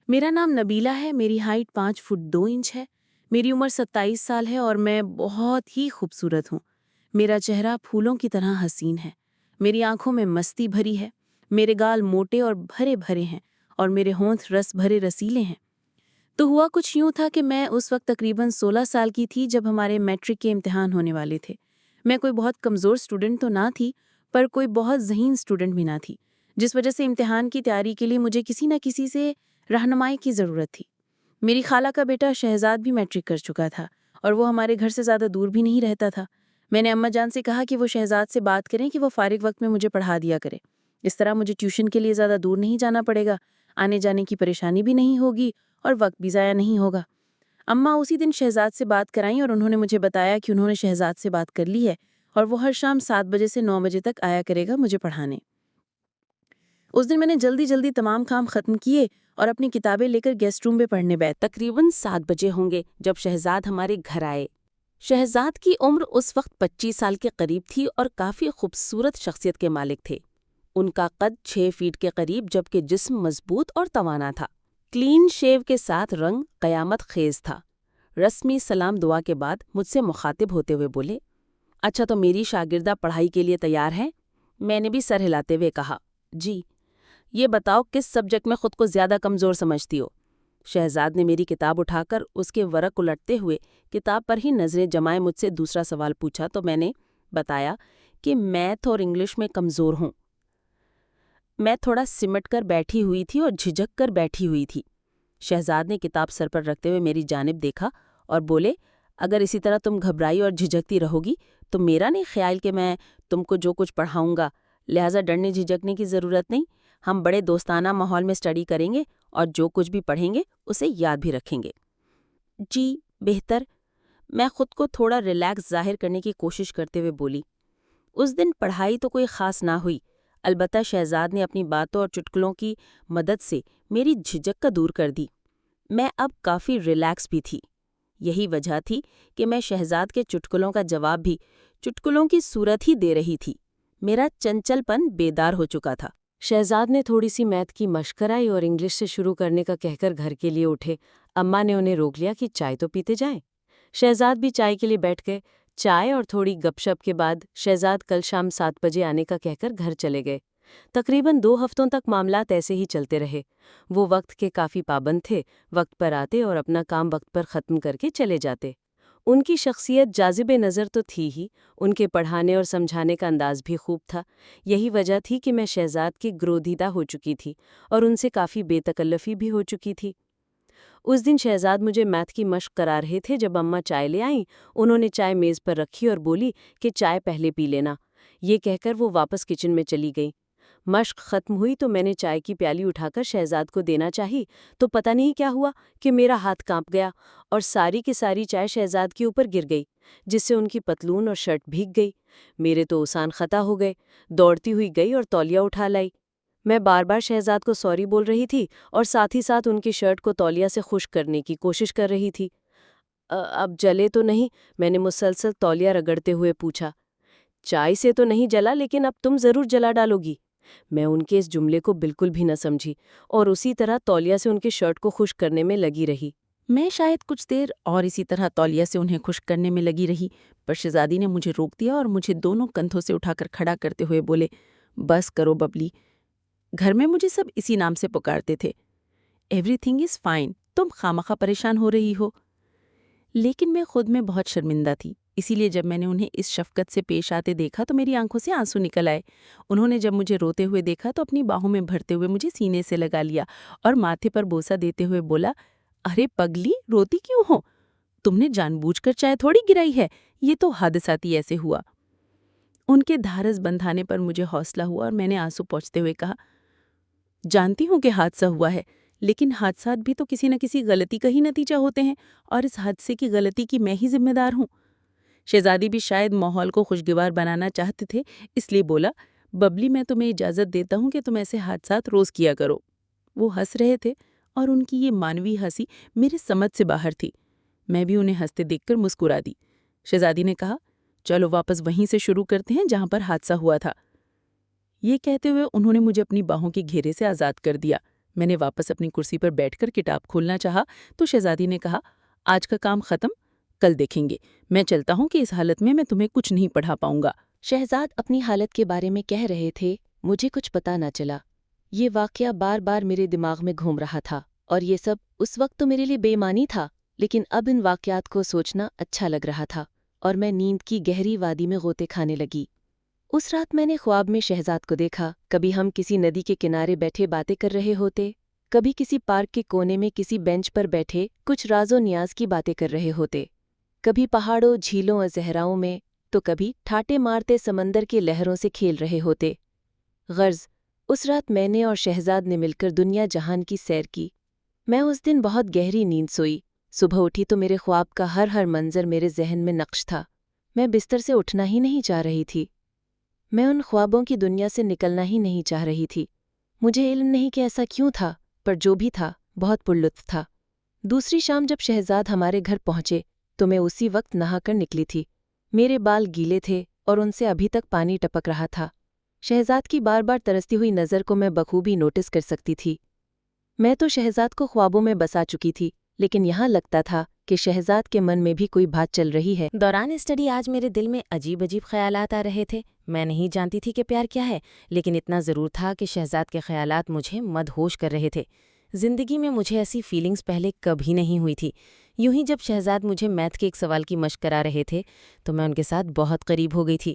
میرا نام نبیلہ ہے، میری ہائٹ 5 فٹ 2 انچ ہے، میری عمر 27 سال ہے اور میں بہت ہی خوبصورت ہوں۔ میرا چہرہ پھولوں کی طرح حسین ہے، میری آنکھوں میں مستی بھری ہے، میرے گال موٹے اور بھرے بھرے ہیں اور میرے ہونٹ رس بھرے رسیلے ہیں۔ تو ہوا کچھ یوں تھا کہ میں اس وقت تقریباً 16 سال کی تھی جب ہمارے میٹرک کے امتحان ہونے والے تھے۔ میں کوئی بہت کمزور سٹوڈنٹ تو نہ تھی، پر کوئی بہت ذہین سٹوڈنٹ بھی نہ تھی، جس وجہ سے امتحان کی تیاری کے لیے مجھے کسی نہ کسی سے رہنمائی کی ضرورت تھی۔ میری خالہ کا بیٹا شہزاد بھی میٹرک کر چکا تھا اور وہ ہمارے گھر سے زیادہ دور بھی نہیں رہتا تھا۔ میں نے اماں جان سے کہا کہ وہ شہزاد سے بات کریں کہ وہ فارغ وقت میں مجھے پڑھا دیا کرے، اس طرح مجھے ٹیوشن کے لیے زیادہ دور نہیں جانا پڑے گا، آنے جانے کی پریشانی بھی نہیں ہوگی اور وقت بھی ضائع نہیں ہوگا۔ اماں اسی دن شہزاد سے بات کرائیں اور انہوں نے مجھے بتایا کہ انہوں نے شہزاد سے بات کر لی ہے اور وہ ہر شام 7 بجے سے 9 بجے تک آیا کرے گا مجھے پڑھانے۔ اس دن میں نے جلدی تمام کام ختم کیے اور اپنی کتابیں لے کر گیسٹ روم میں پڑھنے بیٹھ۔ تقریباً 7 بجے ہوں گے جب شہزاد ہمارے گھر آئے۔ شہزاد کی عمر اس وقت 25 سال کے قریب تھی اور کافی خوبصورت شخصیت کے مالک تھے۔ ان کا قد 6 فیٹ کے قریب جبکہ جسم مضبوط اور توانا تھا۔ کلین شیو کے ساتھ رنگ قیامت خیز تھا۔ رسمی سلام دعا کے بعد مجھ سے مخاطب ہوتے ہوئے بولے، اچھا تو میری شاگردہ پڑھائی کے لیے تیار ہے؟ میں نے بھی سر ہلاتے ہوئے کہا، جی۔ یہ بتاؤ کس سبجیکٹ میں خود کو زیادہ کمزور سمجھتی ہو؟ شہزاد نے میری کتاب اٹھا کر اس کے ورق الٹتے ہوئے کتاب پر ہی نظریں جمائے مجھ سے دوسرا سوال پوچھا تو میں نے بتایا کہ میتھ اور انگلش میں کمزور ہوں۔ میں تھوڑا سمٹ کر بیٹھی ہوئی تھی اور جھجک کر بیٹھی ہوئی تھی۔ شہزاد نے کتاب سر پر رکھتے ہوئے میری جانب دیکھا اور بولے، اگر اسی طرح تم گھبرائی اور جھجکتی رہو گی تو میرا نہیں خیال کہ میں تم کو جو کچھ پڑھاؤں گا، لہٰذا ڈرنے جھجکنے کی ضرورت نہیں۔ ہم بڑے دوستانہ ماحول میں اسٹڈی کریں گے اور جو کچھ بھی پڑھیں گے اسے یاد بھی رکھیں گے۔ جی بہتر، میں خود کو تھوڑا ریلیکس ظاہر کرنے کی کوشش کرتے ہوئے بولی۔ اس دن پڑھائی تو کوئی خاص نہ ہوئی، البتہ شہزاد نے اپنی باتوں اور چٹکلوں کی مدد سے میری جھجک کا دور کر دی۔ میں اب کافی ریلیکس بھی تھی۔ یہی وجہ تھی کہ میں شہزاد کے چٹکلوں کا جواب بھی چٹکلوں کی صورت ہی دے رہی تھی۔ میرا چنچل پن بیدار ہو چکا تھا۔ شہزاد نے تھوڑی سی میتھ کی مشق کرائی اور انگلش سے شروع کرنے کا کہہ کر گھر کے لیے اٹھے۔ اماں نے انہیں روک لیا کہ چائے تو پیتے جائیں۔ شہزاد بھی چائے کے لیے بیٹھ گئے۔ چائے اور تھوڑی گپ شپ کے بعد شہزاد کل شام 7 بجے آنے کا کہہ کر گھر چلے گئے۔ تقریباً 2 ہفتوں تک معاملات ایسے ہی چلتے رہے۔ وہ وقت کے کافی پابند تھے، وقت پر آتے اور اپنا کام وقت پر ختم کر کے چلے جاتے۔ ان کی شخصیت جاذب نظر تو تھی ہی، ان کے پڑھانے اور سمجھانے کا انداز بھی خوب تھا۔ یہی وجہ تھی کہ میں شہزاد کی گرویدہ ہو چکی تھی اور ان سے کافی بے تکلفی بھی ہو چکی تھی۔ اس دن شہزاد مجھے میتھ کی مشق کرا رہے تھے جب اماں چائے لے آئیں۔ انہوں نے چائے میز پر رکھی اور بولی کہ چائے پہلے پی لینا۔ یہ کہہ کر وہ واپس کچن میں چلی گئی۔ مشق ختم ہوئی تو میں نے چائے کی پیالی اٹھا کر شہزاد کو دینا چاہی تو پتہ نہیں کیا ہوا کہ میرا ہاتھ کانپ گیا اور ساری کی ساری چائے شہزاد کے اوپر گر گئی، جس سے ان کی پتلون اور شرٹ بھیگ گئی۔ میرے تو اوسان خطا ہو گئے۔ دوڑتی ہوئی گئی اور تولیہ اٹھا لائی۔ میں بار بار شہزاد کو سوری بول رہی تھی اور ساتھ ہی ساتھ ان کی شرٹ کو تولیہ سے خشک کرنے کی کوشش کر رہی تھی۔ اب جلے تو نہیں؟ میں نے مسلسل تولیہ رگڑتے ہوئے پوچھا۔ چائے سے تو نہیں جلا، لیکن اب تم ضرور جلا ڈالو گی۔ میں ان کے اس جملے کو بالکل بھی نہ سمجھی اور اسی طرح تولیہ سے ان کی شرٹ کو خشک کرنے میں لگی رہی۔ میں شاید کچھ دیر اور اسی طرح تولیہ سے انہیں خشک کرنے میں لگی رہی، پر شہزادی نے مجھے روک دیا اور مجھے دونوں کندھوں سے اٹھا کر کھڑا کرتے ہوئے بولے، بس کرو ببلی۔ گھر میں مجھے سب اسی نام سے پکارتے تھے۔ ایوری تھنگ از فائن، تم خامخواہ پریشان ہو رہی ہو۔ لیکن میں خود میں بہت شرمندہ تھی، اسی لیے جب میں نے انہیں اس شفقت سے پیش آتے دیکھا تو میری آنکھوں سے آنسو نکل آئے۔ انہوں نے جب مجھے روتے ہوئے دیکھا تو اپنی باہوں میں بھرتے ہوئے مجھے سینے سے لگا لیا اور ماتھے پر بوسہ دیتے ہوئے بولا، ارے پگلی، روتی کیوں ہو؟ تم نے جان بوجھ کر چائے تھوڑی گرائی ہے، یہ تو حادثاتی ایسے ہوا۔ ان کے دھارس بندھانے پر مجھے حوصلہ ہوا اور میں نے آنسو پوچھتے ہوئے کہا، جانتی ہوں کہ حادثہ ہوا ہے، لیکن حادثات بھی تو کسی نہ کسی غلطی کا ہی نتیجہ ہوتے ہیں اور اس حادثے کی غلطی کی میں ہی ذمہ دار ہوں۔ شہزادی بھی شاید ماحول کو خوشگوار بنانا چاہتے تھے، اس لیے بولا، ببلی میں تمہیں اجازت دیتا ہوں کہ تم ایسے حادثات روز کیا کرو۔ وہ ہنس رہے تھے اور ان کی یہ مانوی ہنسی میرے سمجھ سے باہر تھی۔ میں بھی انہیں ہنستے دیکھ کر مسکرا دی۔ شہزادی نے کہا، چلو واپس وہیں سے شروع کرتے ہیں جہاں پر حادثہ ہوا تھا۔ یہ کہتے ہوئے انہوں نے مجھے اپنی باہوں کے گھیرے سے آزاد کر دیا۔ میں نے واپس اپنی کرسی پر بیٹھ کر کتاب کھولنا چاہا تو شہزادی نے کہا، آج کا کام ختم، کل دیکھیں گے۔ میں چلتا ہوں کہ اس حالت میں تمہیں کچھ نہیں پڑھا پاؤں گا۔ شہزاد اپنی حالت کے بارے میں کہہ رہے تھے، مجھے کچھ پتہ نہ چلا۔ یہ واقعہ بار بار میرے دماغ میں گھوم رہا تھا، اور یہ سب اس وقت تو میرے لیے بے معنی تھا، لیکن اب ان واقعات کو سوچنا اچھا لگ رہا تھا، اور میں نیند کی گہری وادی میں غوطے کھانے لگی۔ اس رات میں نے خواب میں شہزاد کو دیکھا۔ کبھی ہم کسی ندی کے کنارے بیٹھے باتیں کر رہے ہوتے، کبھی کسی پارک کے کونے میں کسی بینچ پر بیٹھے کچھ راز و نیاز کی باتیں کر رہے ہوتے، کبھی پہاڑوں، جھیلوں اور صحراؤں میں، تو کبھی ٹھاٹے مارتے سمندر کی لہروں سے کھیل رہے ہوتے۔ غرض اس رات میں نے اور شہزاد نے مل کر دنیا جہان کی سیر کی۔ میں اس دن بہت گہری نیند سوئی۔ صبح اٹھی تو میرے خواب کا ہر منظر میرے ذہن میں نقش تھا۔ میں بستر سے اٹھنا ہی نہیں چاہ رہی تھی۔ میں ان خوابوں کی دنیا سے نکلنا ہی نہیں چاہ رہی تھی۔ مجھے علم نہیں کہ ایسا کیوں تھا، پر جو بھی تھا بہت پرلطف تھا۔ دوسری شام جب شہزاد ہمارے گھر پہنچے تو میں اسی وقت نہا کر نکلی تھی۔ میرے بال گیلے تھے اور ان سے ابھی تک پانی ٹپک رہا تھا۔ شہزاد کی بار بار ترستی ہوئی نظر کو میں بخوبی نوٹس کر سکتی تھی۔ میں تو شہزاد کو خوابوں میں بسا چکی تھی، لیکن یہاں لگتا تھا کہ شہزاد کے من میں بھی کوئی بات چل رہی ہے۔ دوران اسٹڈی آج میرے دل میں عجیب خیالات آ رہے تھے۔ میں نہیں جانتی تھی کہ پیار کیا ہے، لیکن اتنا ضرور تھا کہ شہزاد کے خیالات مجھے مدہوش کر رہے تھے۔ زندگی میں مجھے ایسی فیلنگز پہلے کبھی نہیں ہوئی تھی۔ یوں ہی جب شہزاد مجھے میتھ کے ایک سوال کی مشق کرا رہے تھے تو میں ان کے ساتھ بہت قریب ہو گئی تھی۔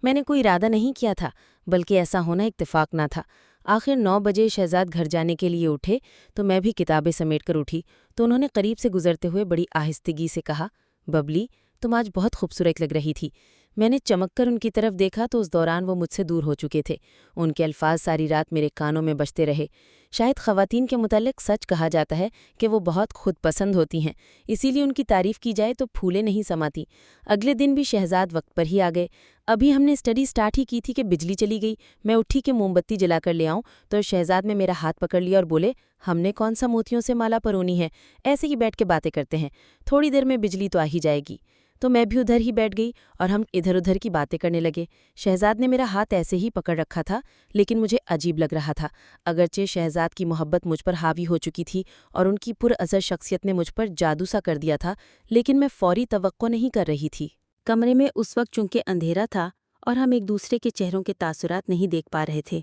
میں نے کوئی ارادہ نہیں کیا تھا، بلکہ ایسا ہونا اتفاق نہ تھا۔ آخر 9 بجے شہزاد گھر جانے کے لیے اٹھے تو میں بھی کتابیں سمیٹ کر اٹھی تو انہوں نے قریب سے گزرتے ہوئے بڑی آہستگی سے کہا، ببلی تم آج بہت خوبصورت لگ رہی تھی۔ میں نے چمک کر ان کی طرف دیکھا تو اس دوران وہ مجھ سے دور ہو چکے تھے۔ ان کے الفاظ ساری رات میرے کانوں میں بجتے رہے۔ شاید خواتین کے متعلق سچ کہا جاتا ہے کہ وہ بہت خود پسند ہوتی ہیں، اسی لیے ان کی تعریف کی جائے تو پھولیں نہیں سماتی۔ اگلے دن بھی شہزاد وقت پر ہی آ گئے۔ ابھی ہم نے اسٹڈی سٹارٹ ہی کی تھی کہ بجلی چلی گئی۔ میں اٹھی کہ موم بتی جلا کر لے آؤں تو شہزاد نے میرا ہاتھ پکڑ لیا اور بولے، ہم نے کون سا موتیوں سے مالا پرونی ہے، ایسے ہی بیٹھ کے باتیں کرتے ہیں، تھوڑی دیر میں بجلی تو آ ہی جائے گی۔ تو میں بھی ادھر ہی بیٹھ گئی اور ہم ادھر ادھر کی باتیں کرنے لگے۔ شہزاد نے میرا ہاتھ ایسے ہی پکڑ رکھا تھا، لیکن مجھے عجیب لگ رہا تھا۔ اگرچہ شہزاد کی محبت مجھ پر حاوی ہو چکی تھی اور ان کی پر اثر شخصیت نے مجھ پر جادو سا کر دیا تھا، لیکن میں فوری توقع نہیں کر رہی تھی۔ کمرے میں اس وقت چونکہ اندھیرا تھا اور ہم ایک دوسرے کے چہروں کے تاثرات نہیں دیکھ پا رہے تھے۔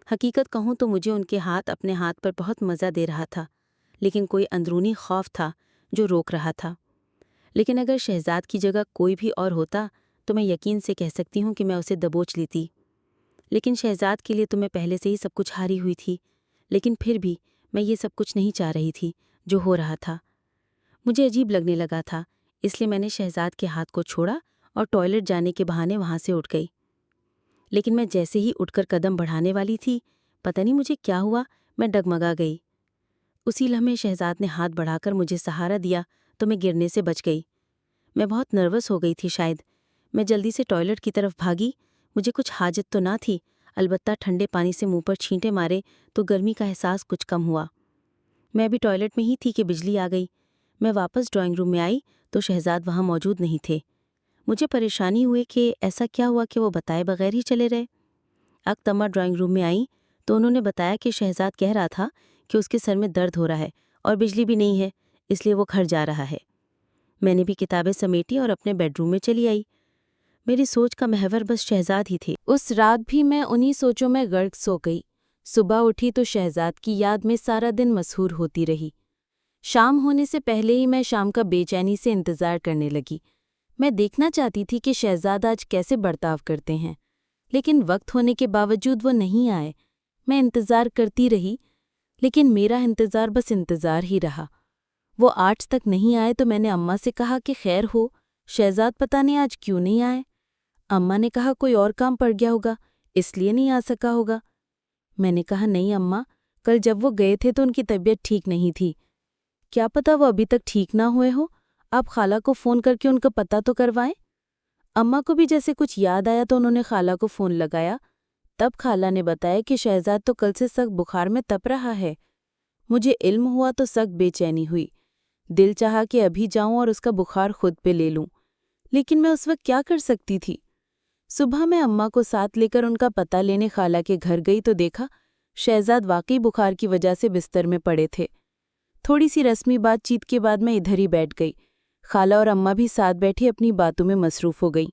حقیقت کہوں تو مجھے ان کے ہاتھ اپنے ہاتھ پر بہت مزہ دے رہا تھا، لیکن کوئی اندرونی خوف تھا جو روک رہا تھا۔ لیکن اگر شہزاد کی جگہ کوئی بھی اور ہوتا تو میں یقین سے کہہ سکتی ہوں کہ میں اسے دبوچ لیتی۔ لیکن شہزاد کے لیے تو میں پہلے سے ہی سب کچھ ہاری ہوئی تھی، لیکن پھر بھی میں یہ سب کچھ نہیں چاہ رہی تھی جو ہو رہا تھا۔ مجھے عجیب لگنے لگا تھا، اس لیے میں نے شہزاد کے ہاتھ کو چھوڑا اور ٹوائلٹ جانے کے بہانے وہاں سے اٹھ گئی۔ لیکن میں جیسے ہی اٹھ کر قدم بڑھانے والی تھی، پتہ نہیں مجھے کیا ہوا، میں ڈگمگا گئی۔ اسی لمحے شہزاد نے ہاتھ بڑھا کر مجھے سہارا دیا تو میں گرنے سے بچ گئی۔ میں بہت نروس ہو گئی تھی شاید۔ میں جلدی سے ٹوائلٹ کی طرف بھاگی۔ مجھے کچھ حاجت تو نہ تھی، البتہ ٹھنڈے پانی سے منہ پر چھینٹے مارے تو گرمی کا احساس کچھ کم ہوا۔ میں بھی ٹوائلٹ میں ہی تھی کہ بجلی آ گئی۔ میں واپس ڈرائنگ روم میں آئی تو شہزاد وہاں موجود نہیں تھے۔ مجھے پریشانی ہوئی کہ ایسا کیا ہوا کہ وہ بتائے بغیر ہی چلے رہے۔ اکتما ڈرائنگ روم میں آئی تو انہوں نے بتایا کہ شہزاد کہہ رہا تھا کہ اس کے سر میں درد ہو رہا ہے اور بجلی بھی نہیں ہے، اس لیے وہ گھر جا رہا ہے۔ میں نے بھی کتابیں سمیٹی اور اپنے بیڈ روم میں چلی آئی۔ میری سوچ کا محور بس شہزاد ہی تھے۔ اس رات بھی میں انہی سوچوں میں غرق سو گئی۔ صبح اٹھی تو شہزاد کی یاد میں سارا دن مسحور ہوتی رہی۔ شام ہونے سے پہلے ہی میں شام کا بے چینی سے انتظار کرنے لگی۔ میں دیکھنا چاہتی تھی کہ شہزاد آج کیسے برتاؤ کرتے ہیں، لیکن وقت ہونے کے باوجود وہ نہیں آئے۔ میں انتظار کرتی رہی، لیکن میرا انتظار بس انتظار ہی رہا۔ وہ 8 تک نہیں آئے تو میں نے اماں سے کہا کہ خیر ہو، شہزاد پتہ نہیں آج کیوں نہیں آئے۔ اماں نے کہا کوئی اور کام پڑ گیا ہوگا، اس لیے نہیں آ سکا ہوگا۔ میں نے کہا نہیں اماں، کل جب وہ گئے تھے تو ان کی طبیعت ٹھیک نہیں تھی۔ کیا پتہ وہ ابھی تک ٹھیک نہ ہوئے ہو، آپ خالہ کو فون کر کے ان کا پتہ تو کروائیں۔ اماں کو بھی جیسے کچھ یاد آیا تو انہوں نے خالہ کو فون لگایا۔ تب خالہ نے بتایا کہ شہزاد تو کل سے سخت بخار میں تپ رہا ہے۔ مجھے علم ہوا تو سخت بے چینی ہوئی۔ دل چاہا کہ ابھی جاؤں اور اس کا بخار خود پہ لے لوں، لیکن میں اس وقت کیا کر سکتی تھی۔ صبح میں اماں کو ساتھ لے کر ان کا پتہ لینے خالہ کے گھر گئی تو دیکھا شہزاد واقعی بخار کی وجہ سے بستر میں پڑے تھے۔ تھوڑی سی رسمی بات چیت کے بعد میں ادھر ہی بیٹھ گئی۔ خالہ اور اماں بھی ساتھ بیٹھی اپنی باتوں میں مصروف ہو گئیں۔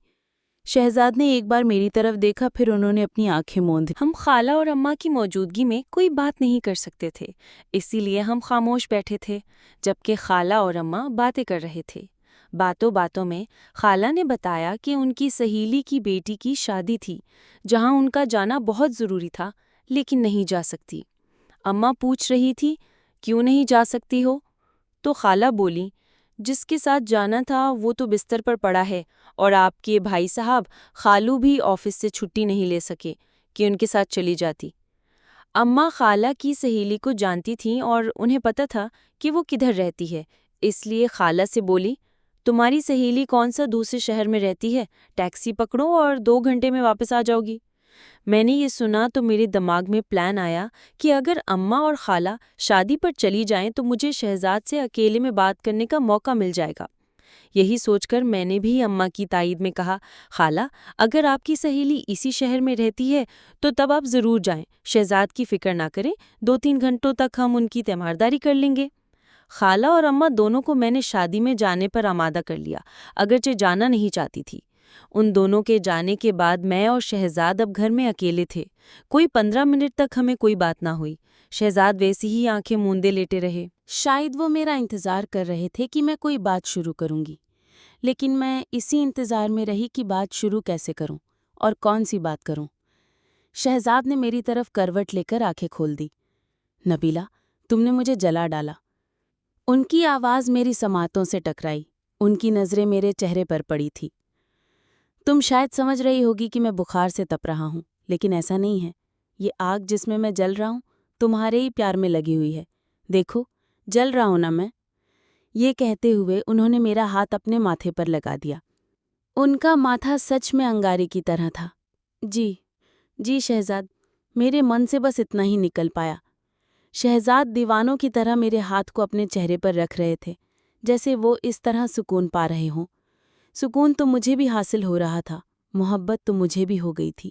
شہزاد نے ایک بار میری طرف دیکھا، پھر انہوں نے اپنی آنکھیں موند۔ ہم خالہ اور اماں کی موجودگی میں کوئی بات نہیں کر سکتے تھے، اسی لیے ہم خاموش بیٹھے تھے جبکہ خالہ اور اماں باتیں کر رہے تھے۔ باتوں باتوں میں خالہ نے بتایا کہ ان کی سہیلی کی بیٹی کی شادی تھی جہاں ان کا جانا بہت ضروری تھا لیکن نہیں جا سکتی۔ اماں پوچھ رہی تھی کیوں نہیں جا سکتی ہو؟ تو خالہ بولی جس کے ساتھ جانا تھا وہ تو بستر پر پڑا ہے، اور آپ کے بھائی صاحب خالو بھی آفس سے چھٹی نہیں لے سکے کہ ان کے ساتھ چلی جاتی۔ اماں خالہ کی سہیلی کو جانتی تھیں اور انہیں پتہ تھا کہ وہ کدھر رہتی ہے، اس لیے خالہ سے بولی تمہاری سہیلی کون سا دوسرے شہر میں رہتی ہے، ٹیکسی پکڑو اور 2 گھنٹے میں واپس آ جاؤ گی۔ میں نے یہ سنا تو میرے دماغ میں پلان آیا کہ اگر اماں اور خالہ شادی پر چلی جائیں تو مجھے شہزاد سے اکیلے میں بات کرنے کا موقع مل جائے گا۔ یہی سوچ کر میں نے بھی اماں کی تائید میں کہا خالہ اگر آپ کی سہیلی اسی شہر میں رہتی ہے تو تب آپ ضرور جائیں، شہزاد کی فکر نہ کریں، 2-3 گھنٹوں تک ہم ان کی تیمارداری کر لیں گے۔ خالہ اور اماں دونوں کو میں نے شادی میں جانے پر آمادہ کر لیا، اگرچہ جانا نہیں چاہتی تھی۔ ان دونوں کے جانے کے بعد میں اور شہزاد اب گھر میں اکیلے تھے۔ کوئی 15 منٹ تک ہمیں کوئی بات نہ ہوئی۔ شہزاد ویسی ہی آنکھیں موندے لیٹے رہے۔ شاید وہ میرا انتظار کر رہے تھے کہ میں کوئی بات شروع کروں گی، لیکن میں اسی انتظار میں رہی کہ بات شروع کیسے کروں اور کون سی بات کروں۔ شہزاد نے میری طرف کروٹ لے کر آنکھیں کھول دی۔ نبیلہ تم نے مجھے جلا ڈالا۔ ان کی آواز میری سماعتوں سے ٹکرائی، ان کی نظریں میرے چہرے پر پڑی تھی۔ تم شاید سمجھ رہی ہوگی کہ میں بخار سے تپ رہا ہوں، لیکن ایسا نہیں ہے۔ یہ آگ جس میں جل رہا ہوں تمہارے ہی پیار میں لگی ہوئی ہے، دیکھو جل رہا ہوں نا میں۔ یہ کہتے ہوئے انہوں نے میرا ہاتھ اپنے ماتھے پر لگا دیا۔ ان کا ماتھا سچ میں انگارے کی طرح تھا۔ جی شہزاد، میرے من سے بس اتنا ہی نکل پایا۔ شہزاد دیوانوں کی طرح میرے ہاتھ کو اپنے چہرے پر رکھ رہے تھے، جیسے وہ اس طرح سکون پا رہے ہوں۔ سکون تو مجھے بھی حاصل ہو رہا تھا، محبت تو مجھے بھی ہو گئی تھی۔